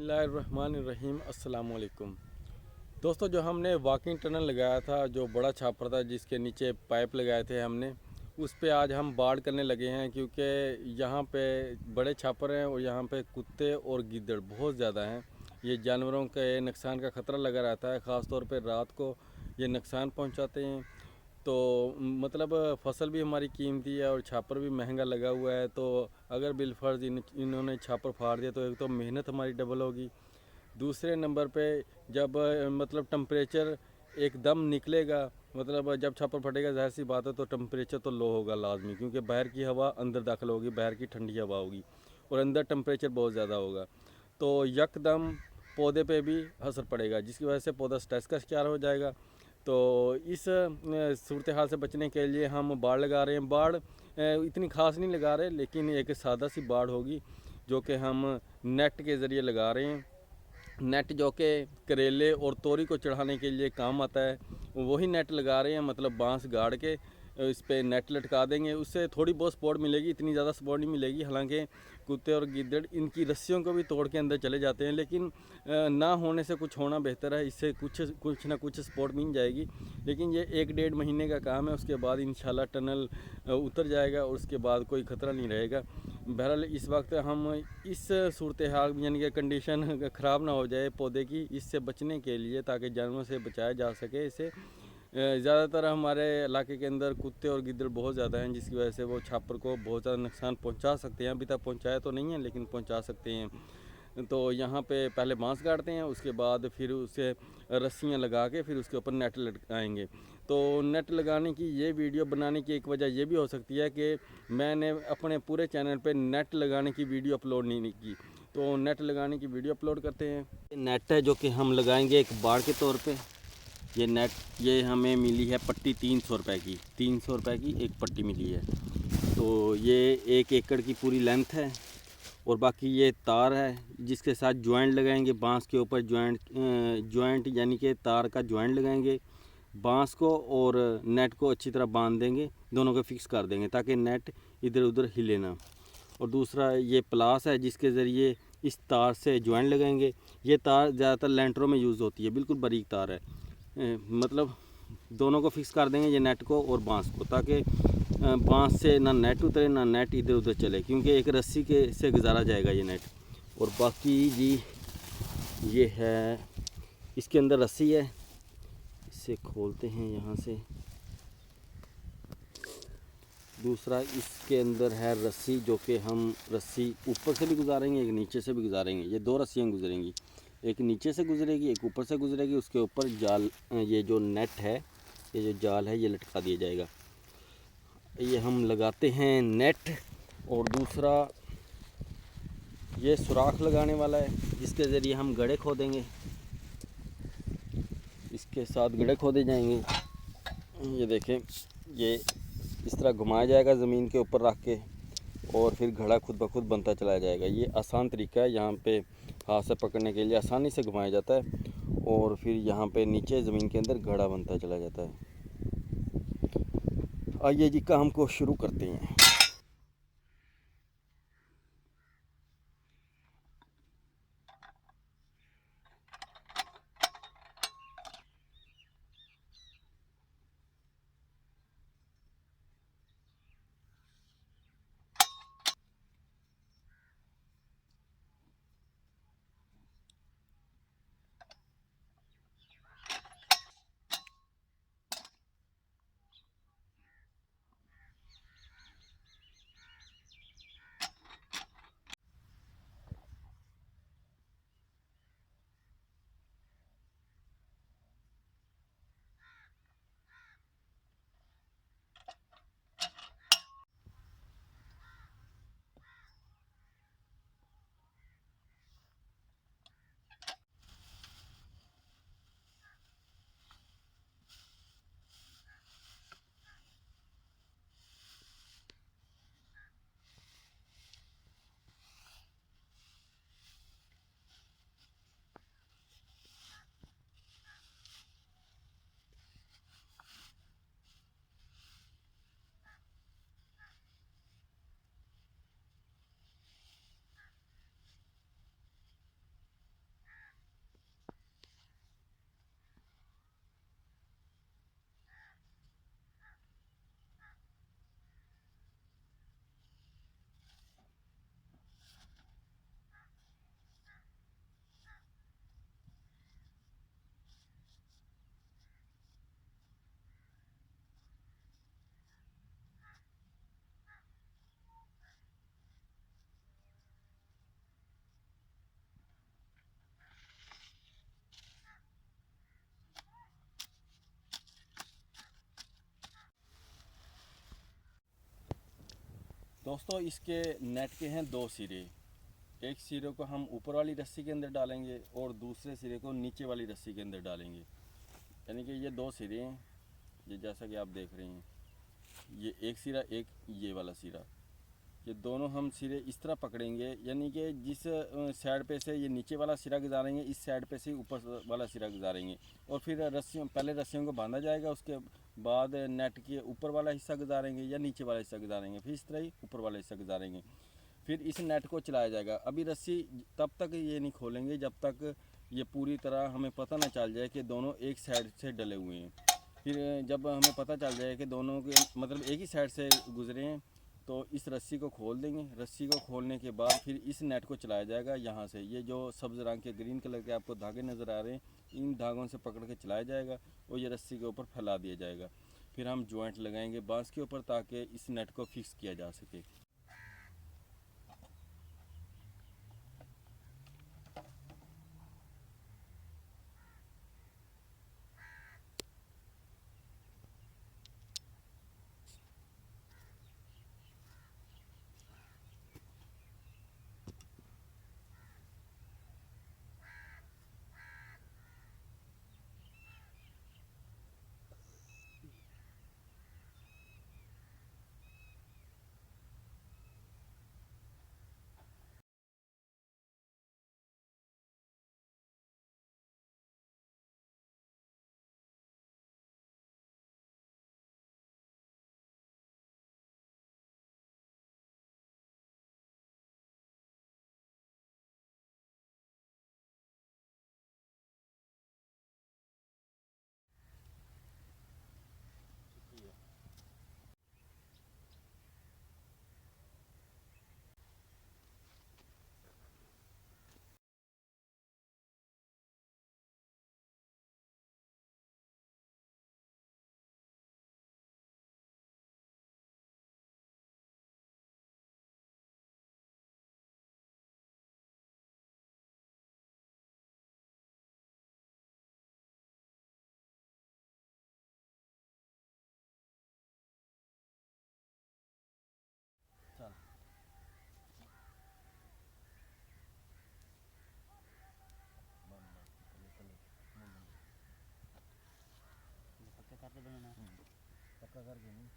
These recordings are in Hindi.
बिस्मिल्लाहिर्रहमानिर्रहीम अस्सलाम वालेकुम। दोस्तों, जो हमने वॉकिंग टनल लगाया था, जो बड़ा छापर था जिसके नीचे पाइप लगाए थे हमने, उस पे आज हम बाढ़ करने लगे हैं क्योंकि यहाँ पे बड़े छापर हैं और यहाँ पे कुत्ते और गिद्दड़ बहुत ज़्यादा हैं। ये जानवरों के नुकसान का ख़तरा लगा रहता है, ख़ास तौर पे रात को ये नुकसान पहुँचाते हैं। तो मतलब फसल भी हमारी कीमती है और छापर भी महंगा लगा हुआ है। तो अगर बिलफर्ज इन्होंने छापर फाड़ दिया तो एक तो मेहनत हमारी डबल होगी। दूसरे नंबर पे जब मतलब टेम्परेचर एकदम निकलेगा, मतलब जब छापर फटेगा, ज़ाहिर सी बात है तो टेम्परेचर तो लो होगा लाजमी, क्योंकि बाहर की हवा अंदर दाखिल होगी, बाहर की ठंडी हवा होगी और अंदर टेम्परेचर बहुत ज़्यादा होगा। तो यकदम पौधे पे भी असर पड़ेगा, जिसकी वजह से पौधा स्ट्रेस का शिकार हो जाएगा। तो इस सूरत हाल से बचने के लिए हम बाड़ लगा रहे हैं। बाड़ इतनी ख़ास नहीं लगा रहे, लेकिन एक सादा सी बाड़ होगी जो कि हम नेट के ज़रिए लगा रहे हैं। नेट जो कि करेले और तोरी को चढ़ाने के लिए काम आता है, वही नेट लगा रहे हैं। मतलब बांस गाड़ के इस पे नेट लटका देंगे, उससे थोड़ी बहुत सपोर्ट मिलेगी, इतनी ज़्यादा सपोर्ट नहीं मिलेगी। हालांकि कुत्ते और गिद्दड़ इनकी रस्सियों को भी तोड़ के अंदर चले जाते हैं, लेकिन ना होने से कुछ होना बेहतर है। इससे कुछ ना कुछ सपोर्ट मिल जाएगी। लेकिन ये 1-1.5 महीने का काम है, उसके बाद इंशाल्लाह टनल उतर जाएगा और उसके बाद कोई ख़तरा नहीं रहेगा। बहरहाल इस वक्त हम इस सूरत हाल यानी कि कंडीशन ख़राब ना हो जाए पौधे की, इससे बचने के लिए, ताकि जानवरों से बचाया जा सके इसे। ज़्यादातर हमारे इलाके के अंदर कुत्ते और गिद्दड़ बहुत ज़्यादा हैं, जिसकी वजह से वो छापर को बहुत ज़्यादा नुकसान पहुंचा सकते हैं। अभी तक पहुंचाया तो नहीं है, लेकिन पहुंचा सकते हैं। तो यहाँ पे पहले बांस गाड़ते हैं, उसके बाद फिर उसे रस्सियाँ लगा के फिर उसके ऊपर नेट लगाएंगे। तो नेट लगाने की ये वीडियो बनाने की एक वजह ये भी हो सकती है कि मैंने अपने पूरे चैनल पे नेट लगाने की वीडियो अपलोड नहीं की। तो नेट लगाने की वीडियो अपलोड करते हैं। नेट है जो कि हम लगाएंगे एक बाड़ के तौर पे। ये नेट ये हमें मिली है पट्टी 300 रुपये की, 300 रुपये की एक पट्टी मिली है। तो ये 1 एकड़ की पूरी लेंथ है और बाकी ये तार है जिसके साथ जॉइंट लगाएंगे। बांस के ऊपर जॉइंट यानी कि तार का जॉइंट लगाएंगे बांस को, और नेट को अच्छी तरह बांध देंगे, दोनों को फिक्स कर देंगे ताकि नेट इधर उधर हिले ना। और दूसरा ये प्लास है जिसके ज़रिए इस तार से जॉइंट लगाएंगे। ये तार ज़्यादातर लेंटरों में यूज़ होती है, बिल्कुल बारीक तार है। मतलब दोनों को फिक्स कर देंगे, ये नेट को और बांस को, ताकि बांस से ना नेट उतरे ना नेट इधर उधर चले, क्योंकि एक रस्सी के से गुजारा जाएगा ये नेट। और बाकी जी ये है, इसके अंदर रस्सी है, इसे खोलते हैं यहाँ से। दूसरा इसके अंदर है रस्सी, जो कि हम रस्सी ऊपर से भी गुजारेंगे, एक नीचे से भी गुजारेंगे। ये 2 रस्सियाँ गुजरेंगी, एक नीचे से गुजरेगी, एक ऊपर से गुजरेगी। उसके ऊपर जाल, ये जो नेट है, ये जो जाल है, ये लटका दिया जाएगा। ये हम लगाते हैं नेट। और दूसरा ये सुराख लगाने वाला है जिसके ज़रिए हम गड्ढे खोदेंगे, इसके साथ गड्ढे खोदे जाएंगे। ये देखें, ये इस तरह घुमाया जाएगा ज़मीन के ऊपर रख के, और फिर घड़ा खुद ब खुद बनता चला जाएगा। ये आसान तरीका है, यहाँ पे हाथ से पकड़ने के लिए आसानी से घुमाया जाता है और फिर यहाँ पे नीचे ज़मीन के अंदर घड़ा बनता चला जाता है। आइए जी, काम को शुरू करते हैं। दोस्तों इसके नेट के हैं दो सिरे। एक सिरे को हम ऊपर वाली रस्सी के अंदर डालेंगे और दूसरे सिरे को नीचे वाली रस्सी के अंदर डालेंगे। यानी कि ये दो सिरे हैं, ये जैसा कि आप देख रहे हैं, ये एक सिरा, एक ये वाला सिरा। ये दोनों हम सिरे इस तरह पकड़ेंगे, यानी कि जिस साइड पे से ये नीचे वाला सिरा गुजारेंगे, इस साइड पे से ऊपर वाला सिरा गुजारेंगे। और फिर रस्सियों, पहले रस्सियों को बांधा जाएगा, उसके बाद नेट के ऊपर वाला हिस्सा गुजारेंगे या नीचे वाला हिस्सा गुजारेंगे, फिर इस तरह ही ऊपर वाला हिस्सा गुजारेंगे। फिर इस नेट को चलाया जाएगा। अभी रस्सी तब तक ये नहीं खोलेंगे जब तक ये पूरी तरह हमें पता ना चल जाए कि दोनों एक साइड से डले हुए हैं। फिर जब हमें पता चल जाए कि दोनों के मतलब एक ही साइड से गुजरे हैं, तो इस रस्सी को खोल देंगे। रस्सी को खोलने के बाद फिर इस नेट को चलाया जाएगा यहाँ से। ये जो सब्ज़ रंग के ग्रीन कलर के आपको धागे नज़र आ रहे हैं, इन धागों से पकड़ के चलाया जाएगा और ये रस्सी के ऊपर फैला दिया जाएगा। फिर हम जॉइंट लगाएंगे बांस के ऊपर ताकि इस नेट को फिक्स किया जा सके। पक्का कर देंगे।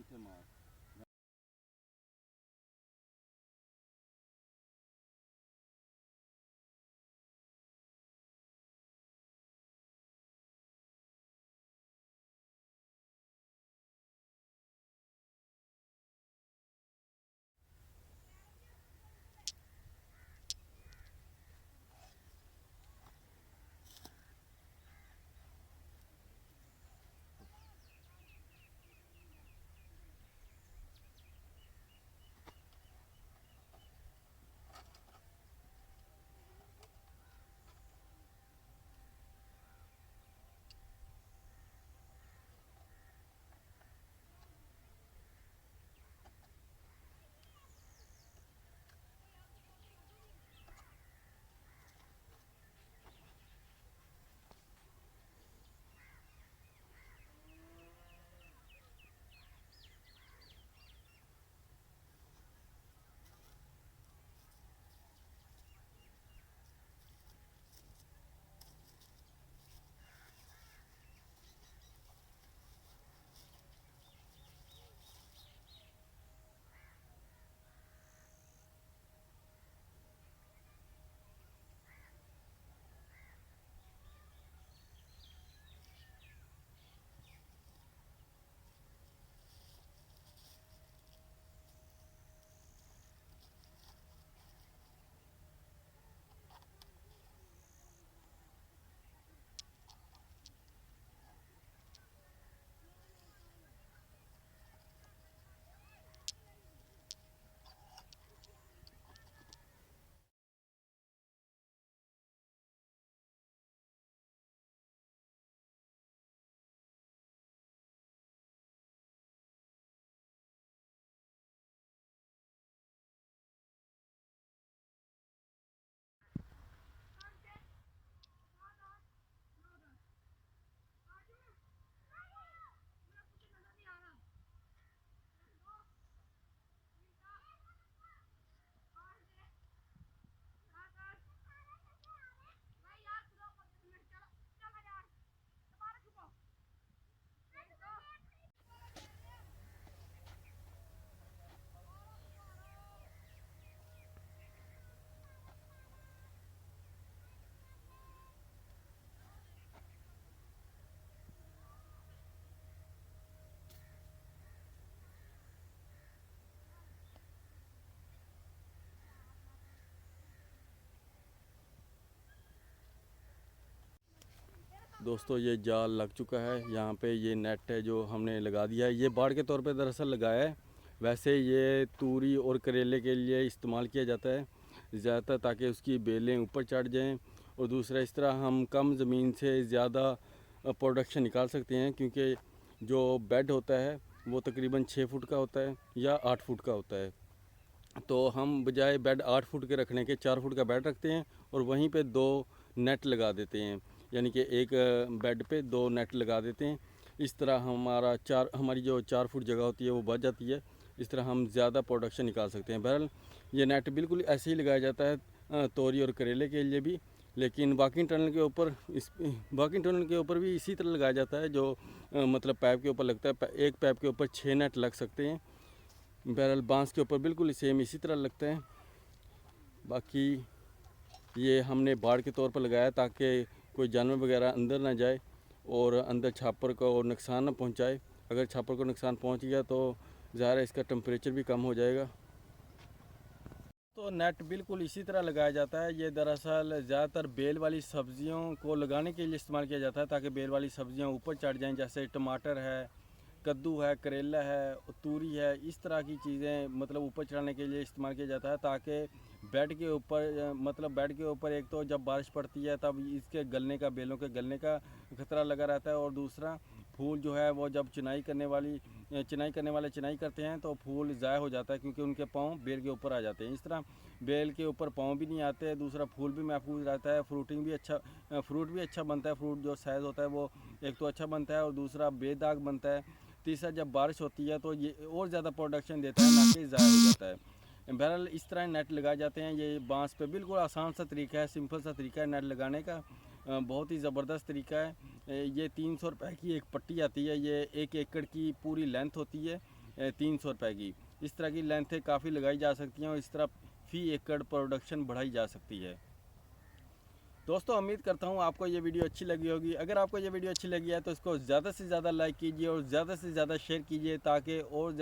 इसे मार दोस्तों ये जाल लग चुका है, यहाँ पे ये नेट है जो हमने लगा दिया है। ये बाड़ के तौर पे दरअसल लगाया है, वैसे ये तूरी और करेले के लिए इस्तेमाल किया जाता है ज़्यादातर, ताकि उसकी बेलें ऊपर चढ़ जाएं। और दूसरा, इस तरह हम कम ज़मीन से ज़्यादा प्रोडक्शन निकाल सकते हैं, क्योंकि जो बेड होता है वो तकरीबन 6 फुट का होता है या 8 फुट का होता है। तो हम बजाय बेड 8 फुट के रखने के 4 फुट का बेड रखते हैं और वहीं पे 2 नेट लगा देते हैं, यानी कि एक बेड पे 2 नेट लगा देते हैं। इस तरह हमारी जो 4 फुट जगह होती है वो बच जाती है। इस तरह हम ज़्यादा प्रोडक्शन निकाल सकते हैं। बहरहाल ये नेट बिल्कुल ऐसे ही लगाया जाता है तोरी और करेले के लिए भी, लेकिन वॉकिंग टनल के ऊपर भी इसी तरह लगाया जाता है, जो मतलब पाइप के ऊपर लगता है। एक पाइप के ऊपर 6 नेट लग सकते हैं। बहरहाल बांस के ऊपर बिल्कुल सेम इसी तरह लगता है। बाकी ये हमने बाड़ के तौर पर लगाया ताकि कोई जानवर वगैरह अंदर ना जाए और अंदर छापर को नुकसान ना पहुंचाए। अगर छापर को नुकसान पहुंच गया तो ज़ाहिर है इसका टेम्परेचर भी कम हो जाएगा। तो नेट बिल्कुल इसी तरह लगाया जाता है। ये दरअसल ज़्यादातर बेल वाली सब्जियों को लगाने के लिए इस्तेमाल किया जाता है, ताकि बेल वाली सब्जियां ऊपर चढ़ जाएं, जैसे टमाटर है, कद्दू है, करेला है, तूरी है। इस तरह की चीज़ें मतलब ऊपर चढ़ाने के लिए इस्तेमाल किया जाता है, ताकि बेड के ऊपर एक तो जब बारिश पड़ती है तब इसके गलने का, बेलों के गलने का खतरा लगा रहता है। और दूसरा, फूल जो है वो जब चिनाई करने वाले चिनाई करते हैं तो फूल ज़ाया हो जाता है, क्योंकि उनके पाँव बेल के ऊपर आ जाते हैं। इस तरह बेल के ऊपर पाँव भी नहीं आते। दूसरा, फूल भी महफूज रहता है, फ्रूट भी अच्छा बनता है। फ्रूट जो साइज़ होता है वो एक तो अच्छा बनता है और दूसरा बेदाग बनता है। तीसरा, जब बारिश होती है तो ये और ज़्यादा प्रोडक्शन देता है, ना कि ज़ाया हो जाता है। बहरहाल इस तरह नेट लगाए जाते हैं। ये बांस पे बिल्कुल आसान सा तरीका है, सिंपल सा तरीका है नेट लगाने का। बहुत ही ज़बरदस्त तरीका है। ये 300 रुपये की एक पट्टी आती है। ये 1 एकड़ की पूरी लेंथ होती है 300 रुपये की। इस तरह की लेंथें काफ़ी लगाई जा सकती हैं और इस तरह फी एकड़ प्रोडक्शन बढ़ाई जा सकती है। दोस्तों, उम्मीद करता हूँ आपको ये वीडियो अच्छी लगी होगी। अगर आपको ये वीडियो अच्छी लगी है तो इसको ज़्यादा से ज़्यादा लाइक कीजिए और ज़्यादा से ज़्यादा शेयर कीजिए, ताकि और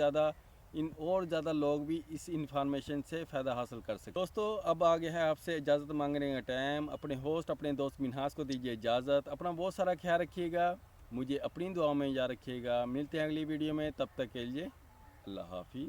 ज़्यादा लोग भी इस इन्फॉर्मेशन से फ़ायदा हासिल कर सकें। दोस्तों, अब आ गया है आपसे इजाज़त मांगने का टाइम। अपने होस्ट, अपने दोस्त मिन्हास को दीजिए इजाज़त। अपना बहुत सारा ख्याल रखिएगा, मुझे अपनी दुआओं में याद रखिएगा। मिलते हैं अगली वीडियो में, तब तक के लिए अल्लाह हाफिज़।